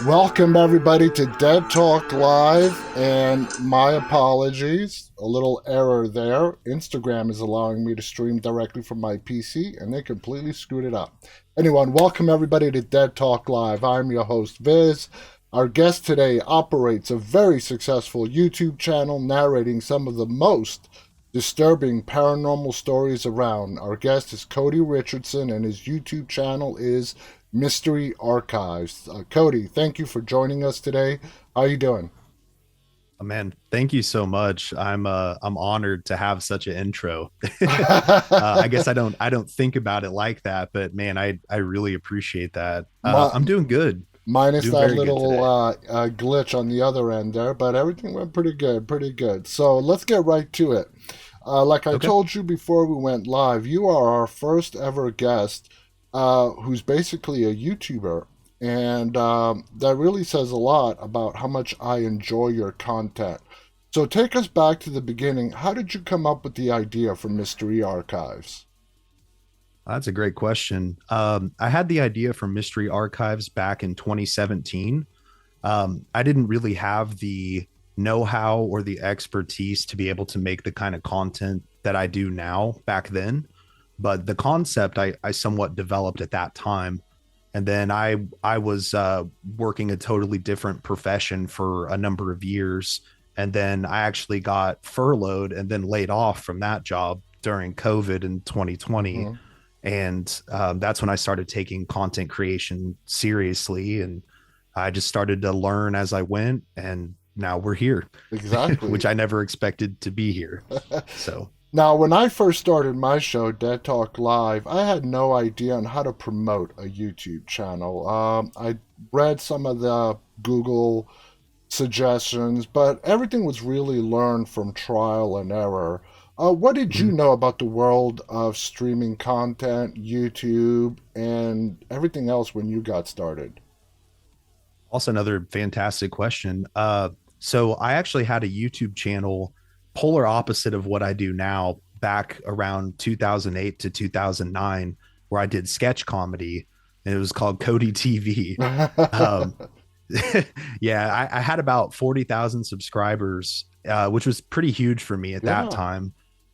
Welcome everybody to Dead Talk Live, and my apologies, a little error there. Instagram is allowing me to stream directly from my PC, and they completely screwed it up. Anyone, welcome everybody to Dead Talk Live. I'm your host, Viz. Our guest today operates a very successful YouTube channel narrating some of the most disturbing paranormal stories around. Our guest is Cody Richardson, and his YouTube channel is Mystery Archives. Cody, thank you for joining us today. How are you doing? Man, thank you so much. I'm honored to have such an intro. I guess I don't think about it like that, but man, I really appreciate that. My, I'm doing good, Minus doing that very good little today. glitch on the other end there, but everything went pretty good, pretty good. So let's get right to it. Like I Okay. told you before we went live, you are our first ever guest who's basically a YouTuber. And that really says a lot about how much I enjoy your content. So take us back to the beginning. How did you come up with the idea for Mystery Archives? That's a great question. I had the idea for Mystery Archives back in 2017. I didn't really have the know-how or the expertise to be able to make the kind of content that I do now back then. But the concept I somewhat developed at that time. And then I was working a totally different profession for a number of years. And then I actually got furloughed and then laid off from that job during COVID in 2020. Hmm. And that's when I started taking content creation seriously. And I just started to learn as I went. And now we're here, which Exactly. I never expected to be here. So, Now, when I first started my show, Dead Talk Live, I had no idea on how to promote a YouTube channel. I read some of the Google suggestions, but everything was really learned from trial and error. What did you mhm. know about the world of streaming content, YouTube, and everything else when you got started? Also another fantastic question. So I actually had a YouTube channel polar opposite of what I do now back around 2008 to 2009, where I did sketch comedy, and it was called Cody TV. Um, yeah, I had about 40,000 subscribers, which was pretty huge for me at that Yeah, time.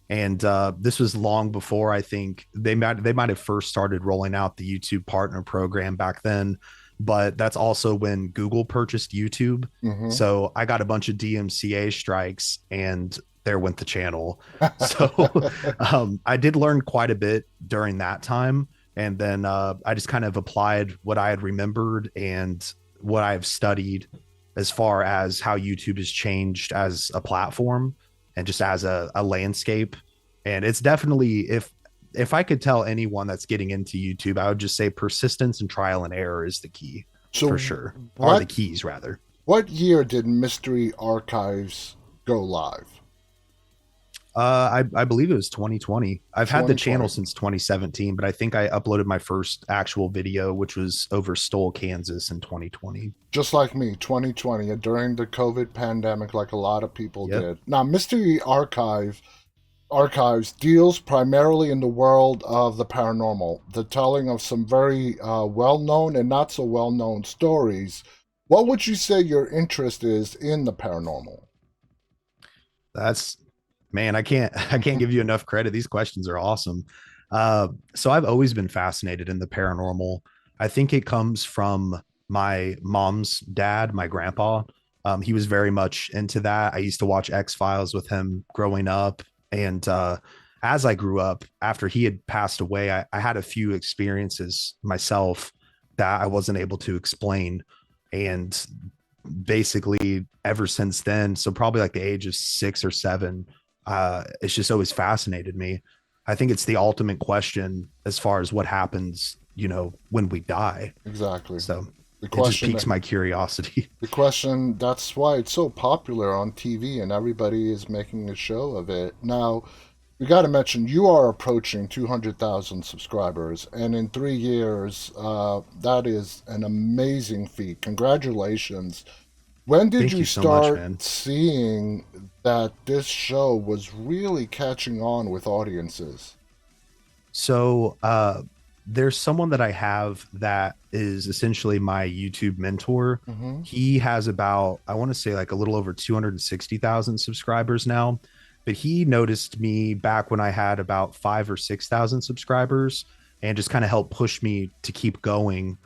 And this was long before I think they might have first started rolling out the YouTube Partner Program back then, but that's also when Google purchased YouTube. hmm. So I got a bunch of DMCA strikes, and there went the channel. So I did learn quite a bit during that time, and then I just kind of applied what I had remembered and what I've studied as far as how YouTube has changed as a platform and just as a landscape. And it's definitely, if I could tell anyone that's getting into YouTube, I would just say persistence and trial and error is the key for So, sure, are the what keys rather. what year did Mystery Archives go live? I believe it was 2020. I've had the channel 2020. since 2017, but I think I uploaded my first actual video, which was over Stowell, Kansas in 2020. Just like me, 2020, during the COVID pandemic, like a lot of people Yep. did. Now, Archives deals primarily in the world of the paranormal, the telling of some very well known and not so well known stories. What would you say your interest is in the paranormal? That's man, I can't give you enough credit. These questions are awesome. So I've always been fascinated in the paranormal. I think it comes from my mom's dad, my grandpa. He was very much into that. I used to watch X Files with him growing up, and as I grew up, after he had passed away, I had a few experiences myself that I wasn't able to explain, and basically ever since then, so probably like the age of 6 or 7, it's just always fascinated me. I think it's the ultimate question as far as what happens, when we die. Exactly. So The it just question piques my curiosity. The question, that's why it's so popular on TV and everybody is making a show of it. Now, we got to mention you are approaching 200,000 subscribers, and in 3 years, that is an amazing feat. Congratulations. When did Thank you you so much, start man. seeing that this show was really catching on with audiences? So there's someone that I have that is essentially my YouTube mentor. Mm-hmm. He has about, I want to say like a little over 260,000 subscribers now, but he noticed me back when I had about 5 or 6,000 subscribers and just kind of helped push me to keep going.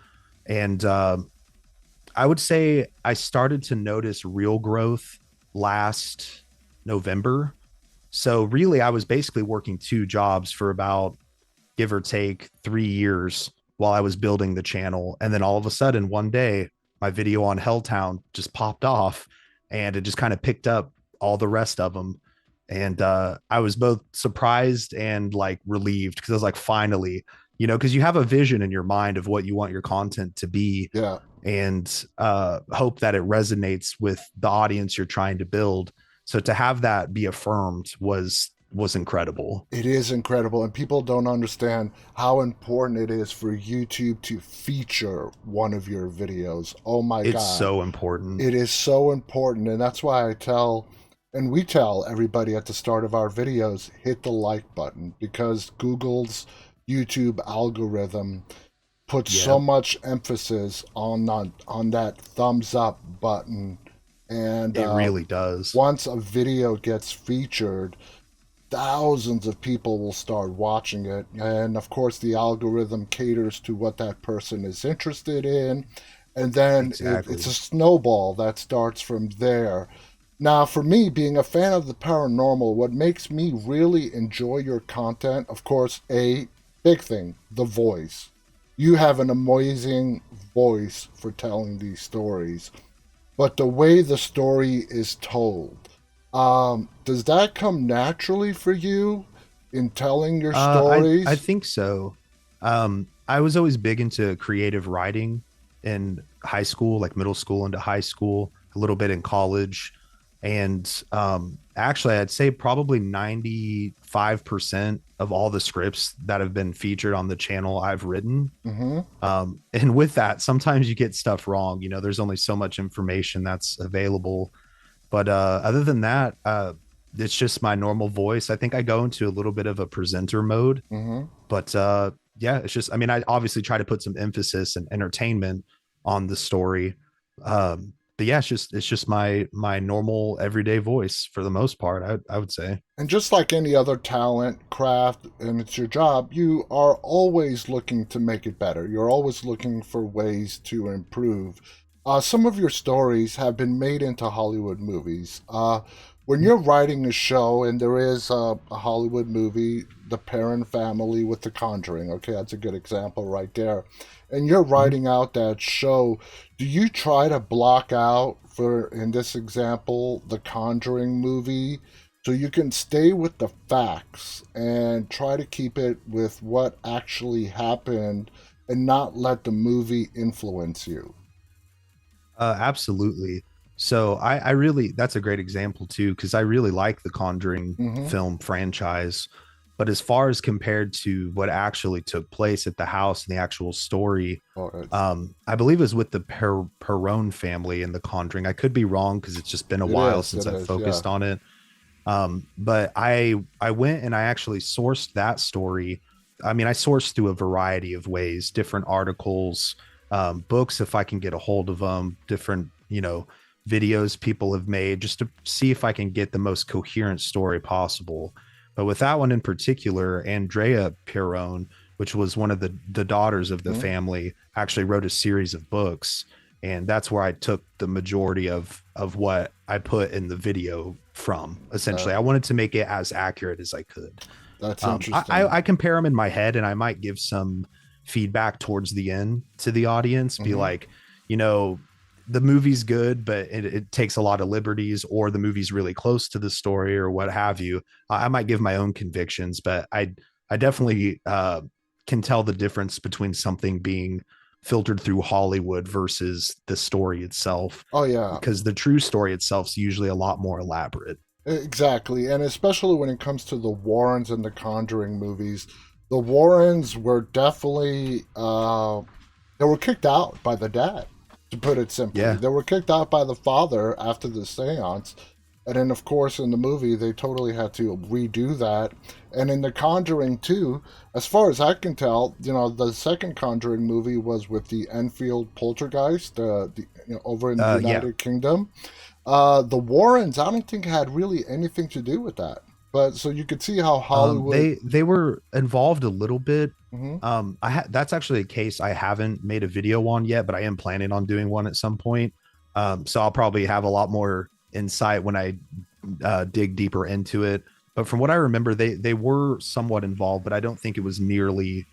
And I would say I started to notice real growth last November. So really, I was basically working two jobs for about, give or take, 3 years while I was building the channel. And then all of a sudden, one day, my video on Helltown just popped off and it just kind of picked up all the rest of them. And I was both surprised and like relieved because I was like, finally, because you have a vision in your mind of what you want your content to be Yeah. and hope that it resonates with the audience you're trying to build. So to have that be affirmed was incredible. It is incredible, and people don't understand how important it is for YouTube to feature one of your videos. Oh my It's God. so important. It is so important, and that's why I tell, and we tell everybody at the start of our videos, hit the like button because Google's YouTube algorithm puts so Yeah, much emphasis on that thumbs up button, and it really does. once a video gets featured, thousands of people will start watching it, and of course the algorithm caters to what that person is interested in, and then it's a Exactly. snowball that starts from there. Now, for me, being a fan of the paranormal, what makes me really enjoy your content, of course, a big thing, the voice. You have an amazing voice for telling these stories, but the way the story is told, does that come naturally for you in telling your I stories? think so. I was always big into creative writing in high school, like middle school into high school, a little bit in college. And actually, I'd say probably 95% of all the scripts that have been featured on the channel I've written. Mm-hmm. And with that, sometimes you get stuff wrong. There's only so much information that's available. But other than that, it's just my normal voice. I think I go into a little bit of a presenter mode, Mm-hmm. but yeah, it's just, I mean, I obviously try to put some emphasis and entertainment on the story. But yeah, it's just my normal everyday voice for the most part, I would say. And just like any other talent, craft, and it's your job, you are always looking to make it better. You're always looking for ways to improve. Some of your stories have been made into Hollywood movies. When you're writing a show, and there is a Hollywood movie, The Perron Family with The Conjuring, okay, that's a good example right there. And you're Mhm. writing out that show, do you try to block out, for in this example, The Conjuring movie? So you can stay with the facts and try to keep it with what actually happened and not let the movie influence you. Absolutely. So I really, that's a great example too, because I really like the Conjuring Mm-hmm. film franchise. But as far as compared to what actually took place at the house and the actual story, Oh, it, I believe it was with the Perron family in the Conjuring. I could be wrong because it's just been a while since it I've is, yeah. focused on it. But I went and I actually sourced that story. I mean, I sourced through a variety of ways, different articles, books if I can get a hold of them, different videos people have made, just to see if I can get the most coherent story possible. But with that one in particular, Andrea Perron, which was one of the daughters of the Mhm. family, actually wrote a series of books, and that's where I took the majority of what I put in the video from. Uh, Essentially, I wanted to make it as accurate as I could. that's I interesting. I compare them in my head, and I might give some feedback towards the end to the audience. Be Hmm. like, you know, the movie's good, but it takes a lot of liberties, or the movie's really close to the story, or what have you. I might give my own convictions, but I definitely can tell the difference between something being filtered through Hollywood versus the story itself, Oh, yeah. because the true story itself is usually a lot more elaborate. Exactly, and especially when it comes to the Warrens and the Conjuring movies, the Warrens were definitely they were kicked out by the dad, to put it simply. Yeah. They were kicked out by the father after the séance, And then, of course, in the movie, they totally had to redo that. And in The Conjuring 2, as far as I can tell, the second Conjuring movie was with the Enfield Poltergeist, over in the Yeah. United Kingdom. The Warrens, I don't think had really anything to do with that. But so you could see how Hollywood. They were involved a little bit. Mhm. That's actually a case I haven't made a video on yet, but I am planning on doing one at some point. So I'll probably have a lot more insight when I dig deeper into it. But from what I remember, they were somewhat involved, but I don't think it was nearly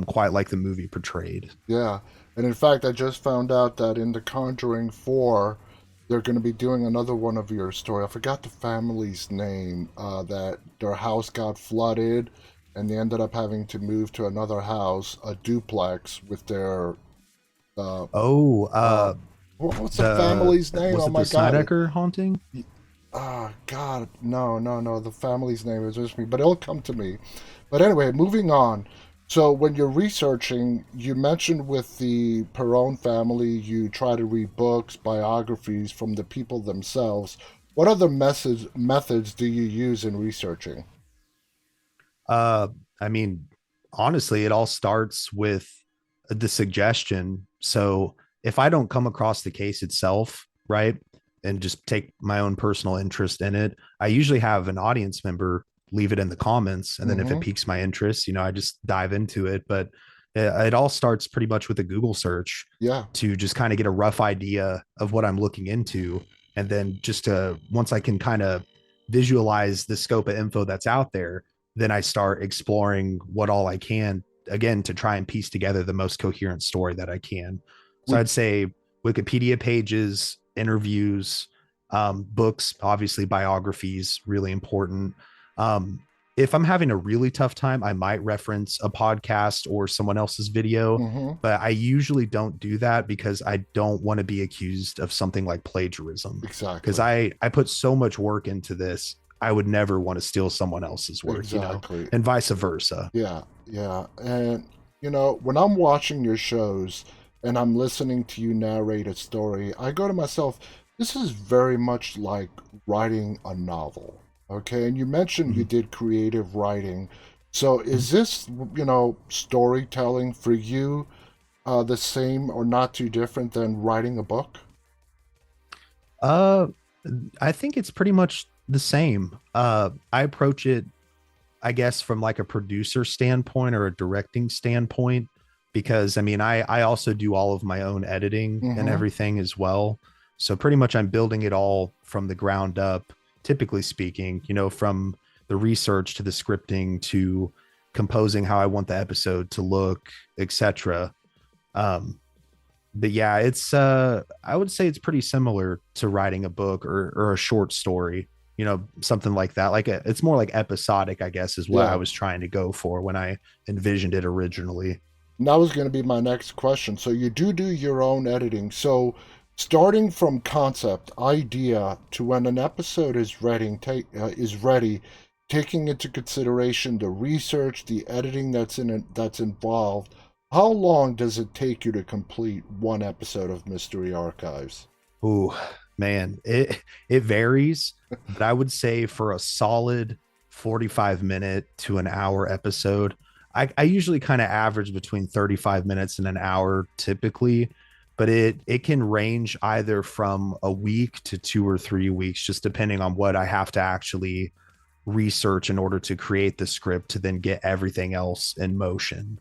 quite like the movie portrayed. Yeah, and in fact, I just found out that in The Conjuring 4, they're going to be doing another one of your story. I forgot the family's name. That their house got flooded, and they ended up having to move to another house, a duplex, with their. Uh, Oh, what's the the family's name? was Oh it the my God! Snydecker haunting? God, no, no, no. The family's name is just me, but it'll come to me. But anyway, moving on. So when you're researching, you mentioned with the Perron family, you try to read books, biographies from the people themselves. What other methods do you use in researching? Uh, I mean, honestly, it all starts with the suggestion. So if I don't come across the case itself, right, and just take my own personal interest in it, I usually have an audience member leave it in the comments. And then if it Mm-hmm. piques my interest, I just dive into it. But it all starts pretty much with a Google search Yeah. to just kind of get a rough idea of what I'm looking into. And then just to, once I can kind of visualize the scope of info that's out there, then I start exploring what all I can, again, to try and piece together the most coherent story that I can. So Would I'd say Wikipedia pages, interviews, books, obviously biographies, really important. Um, if I'm having a really tough time, I might reference a podcast or someone else's video, mm-hmm. but I usually don't do that because I don't want to be accused of something like plagiarism. Because Exactly. I put so much work into this, I would never want to steal someone else's work, Exactly. and vice versa. Yeah, yeah. And, when I'm watching your shows and I'm listening to you narrate a story, I go to myself, this is very much like writing a novel. Okay. And you mentioned you Mhm. did creative writing. So is this, storytelling for you the same or not too different than writing a book? Uh, I think it's pretty much the same. I approach it, I guess, from like a producer standpoint or a directing standpoint, because I mean, I also do all of my own editing and Mm-hmm. everything as well. So pretty much I'm building it all from the ground up, typically speaking, from the research to the scripting to composing how I want the episode to look, etc. Um, but yeah, it's I would say it's pretty similar to writing a book or a short story, something like that. It's more like episodic, I guess, is what I Yeah. was trying to go for when I envisioned it originally. And that was going to be my next question. So you do your own editing. So starting from concept, idea to when an episode is ready, taking into consideration the research, the editing that's involved. How long does it take you to complete one episode of Mystery Archives? Ooh, man, it varies, but I would say for a solid 45-minute to an hour episode, I usually kind of average between 35 minutes and an hour typically, but it can range either from a week to 2 or 3 weeks, just depending on what I have to actually research in order to create the script to then get everything else in motion.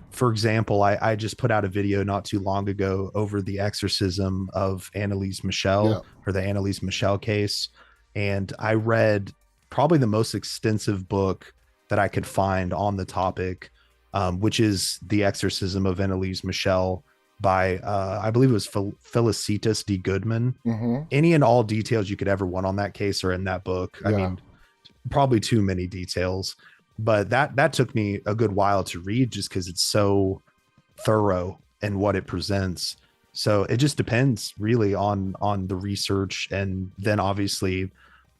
For example, I just put out a video not too long ago over the exorcism of Annalise Yeah. Michelle, or the Annalise Michelle case. And I read probably the most extensive book that I could find on the topic, which is The Exorcism of Annalise Michelle by, I believe it was Felicitas D. Goodman. Mm-hmm. Any and all details you could ever want on that case are in that book. I Yeah. mean, probably too many details, but that took me a good while to read just because it's so thorough in what it presents. So it just depends really on the research, and then obviously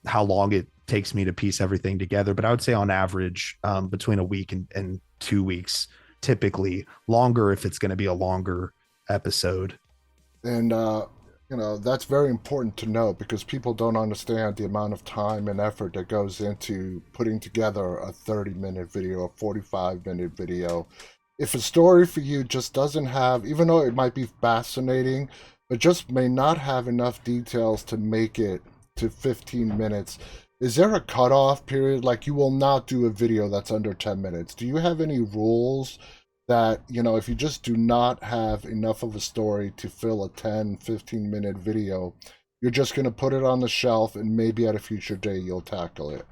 how long it takes me to piece everything together. But I would say on average, between a week and 2 weeks, typically longer if it's going to be a longer episode. And That's very important to know because people don't understand the amount of time and effort that goes into putting together a 30-minute video, a 45-minute video. If a story for you just doesn't have, even though it might be fascinating, but just may not have enough details to make it to 15 minutes, is there a cutoff period? Like, you will not do a video that's under 10 minutes. Do you have any rules that, if you just do not have enough of a story to fill a 10, 15-minute video, you're just going to put it on the shelf and maybe at a future day you'll tackle it?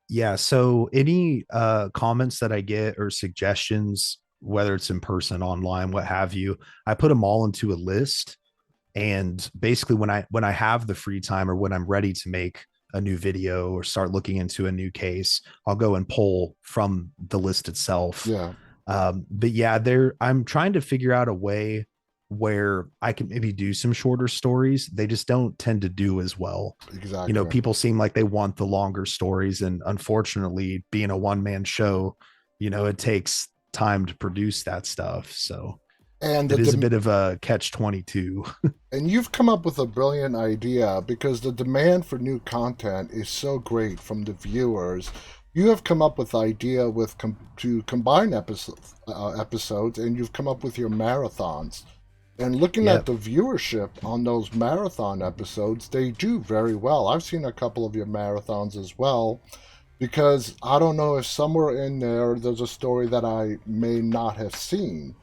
Yeah. So any comments that I get or suggestions, whether it's in person, online, what have you, I put them all into a list. And basically when I have the free time or when I'm ready to make a new video or start looking into a new case, I'll go and pull from the list itself. Yeah, But yeah, I'm trying to figure out a way where I can maybe do some shorter stories. They just don't tend to do as well. exactly. People seem like they want the longer stories, and unfortunately, being a one-man show, it takes time to produce that stuff. So And it is a bit of a catch 22. and you've come up with a brilliant idea because the demand for new content is so great from the viewers. You have come up with idea to combine episodes, and you've come up with your marathons. And looking at Yep. the viewership on those marathon episodes, they do very well. I've seen a couple of your marathons as well, because I don't know if somewhere in there's a story that I may not have seen.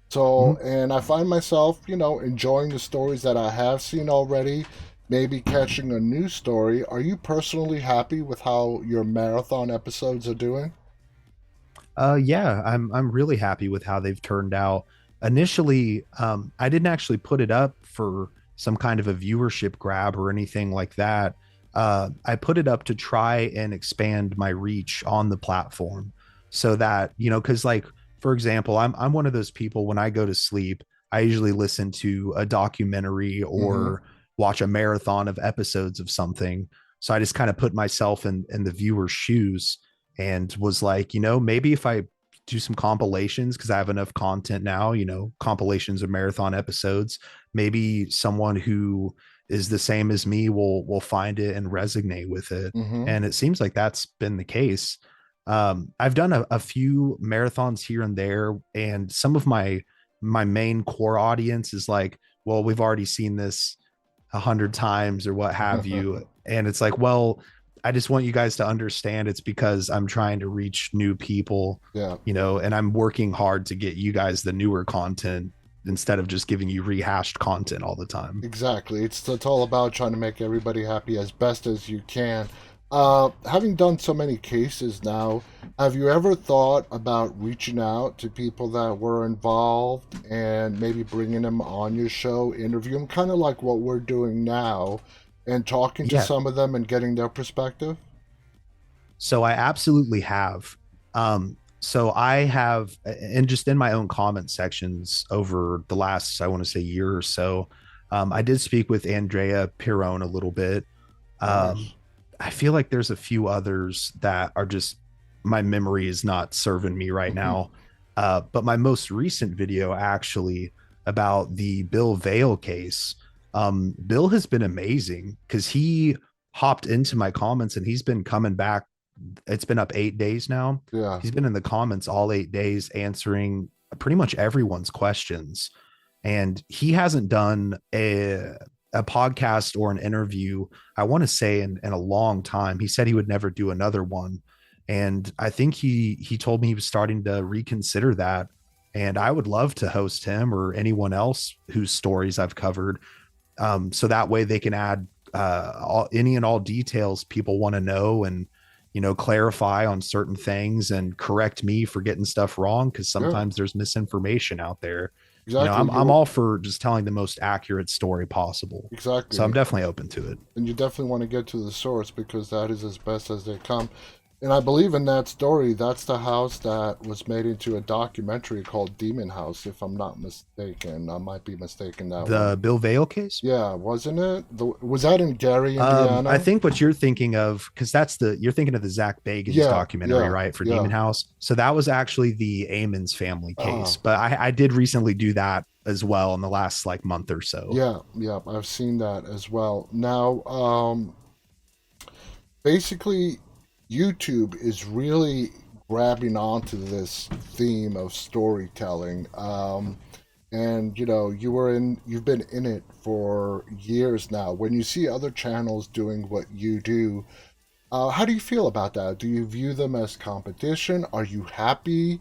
So, Mhm. and I find myself, enjoying the stories that I have seen already, maybe catching a new story. Are you personally happy with how your marathon episodes are doing? Yeah, I'm really happy with how they've turned out. Initially, I didn't actually put it up for some kind of a viewership grab or anything like that. I put it up to try and expand my reach on the platform so that, because like, for example, I'm one of those people when I go to sleep, I usually listen to a documentary Mm-hmm. or watch a marathon of episodes of something. So I just kind of put myself in the viewer's shoes and was like, maybe if I do some compilations because I have enough content now, compilations of marathon episodes, maybe someone who is the same as me will find it and resonate with it. Mm-hmm. And it seems like that's been the case. I've done a few marathons here and there, and some of my main core audience is like, well, we've already seen this 100 times or what have you. And it's like, well, I just want you guys to understand it's because I'm trying to reach new people, Yeah. and I'm working hard to get you guys the newer content instead of just giving you rehashed content all the time. Exactly. It's all about trying to make everybody happy as best as you can. Having done so many cases now, have you ever thought about reaching out to people that were involved and maybe bringing them on your show, interview them, kind of like what we're doing now, and talking to Yeah. some of them and getting their perspective? So I absolutely have. So I have, and just in my own comment sections over the last, I want to say, year or so, I did speak with Andrea Pirone a little bit. Um, Nice. I feel like there's a few others that are just my memory is not serving me right now. But my most recent video actually about the Bill Vale case, Bill has been amazing because he hopped into my comments and he's been coming back. It's been up 8 days now. Yeah. He's been in the comments all 8 days answering pretty much everyone's questions. And he hasn't done a podcast or an interview, I want to say in a long time. He said he would never do another one. And I think he told me he was starting to reconsider that. And I would love to host him or anyone else whose stories I've covered. So that way they can add any and all details people want to know and clarify on certain things and correct me for getting stuff wrong because Yeah. sometimes there's misinformation out there. Exactly. I'm all for just telling the most accurate story possible. So I'm Exactly. definitely open to it. And you definitely want to get to the source because that is as best as they come. And I believe in that story, that's the house that was made into a documentary called Demon House, if I'm not mistaken. I might be mistaken that one. The Bill Vale case. Yeah, wasn't it? Was that in Gary, I Indiana? think what you're thinking of, because you're thinking of the Zach Bagans Yeah, documentary, yeah, right? For yeah. Demon House. So that was actually the Amons family case. Uh, But I did recently do that as well in the last like month or so. Yeah, yeah, I've seen that as well. Now, basically, YouTube is really grabbing onto this theme of storytelling. And you've been in it for years now. When you see other channels doing what you do, how do you feel about that? Do you view them as competition? Are you happy?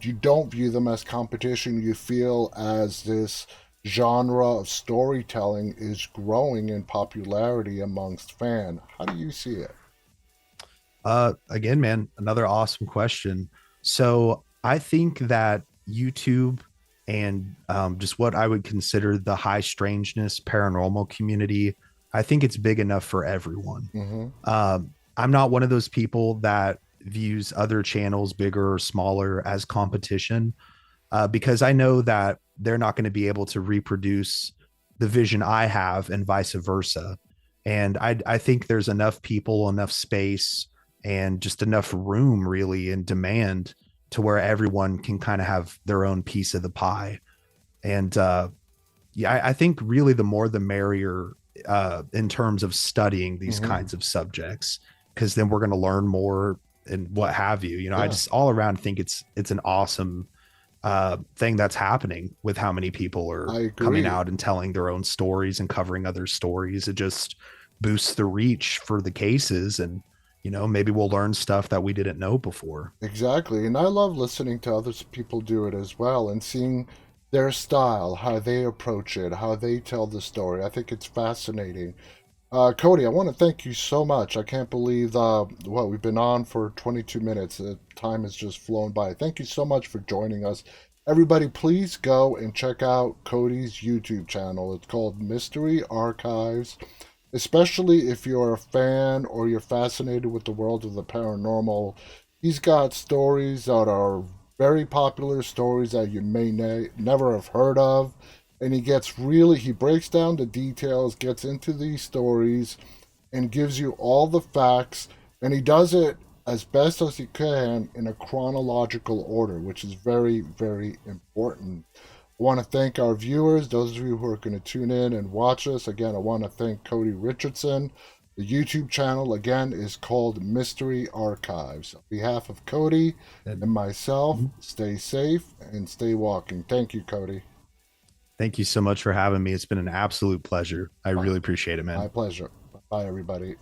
You don't view them as competition. You feel as this genre of storytelling is growing in popularity amongst fan. How do you see it? Again, man, another awesome question. So I think that YouTube and just what I would consider the high strangeness paranormal community, I think it's big enough for everyone. Mm-hmm. I'm not one of those people that views other channels, bigger or smaller, as competition, because I know that they're not going to be able to reproduce the vision I have and vice versa. And I think there's enough people, enough space, and just enough room really and demand to where everyone can kind of have their own piece of the pie. And yeah, I think really the more the merrier in terms of studying these Mm-hmm. kinds of subjects, because then we're going to learn more and what have you. You know, I Yeah, just all around think it's an awesome thing that's happening with how many people are I coming agree. out and telling their own stories and covering other stories. It just boosts the reach for the cases, and you know, maybe we'll learn stuff that we didn't know before. Exactly. And I love listening to other people do it as well and seeing their style, how they approach it, how they tell the story. I think it's fascinating. Cody, I want to thank you so much. I can't believe we've been on for 22 minutes. Time has just flown by. Thank you so much for joining us. Everybody, please go and check out Cody's YouTube channel. It's called Mystery Archives. Especially if you're a fan or you're fascinated with the world of the paranormal, he's got stories that are very popular, stories that you may never have heard of. And he breaks down the details, gets into these stories, and gives you all the facts. And he does it as best as he can in a chronological order, which is very, very important. I want to thank our viewers, those of you who are going to tune in and watch us. Again, I want to thank Cody Richardson. The YouTube channel, again, is called Mystery Archives. On behalf of Cody and And myself, mhm. stay safe and stay walking. Thank you, Cody. Thank you so much for having me. It's been an absolute pleasure. I My, really appreciate it, my man. pleasure. Bye, everybody.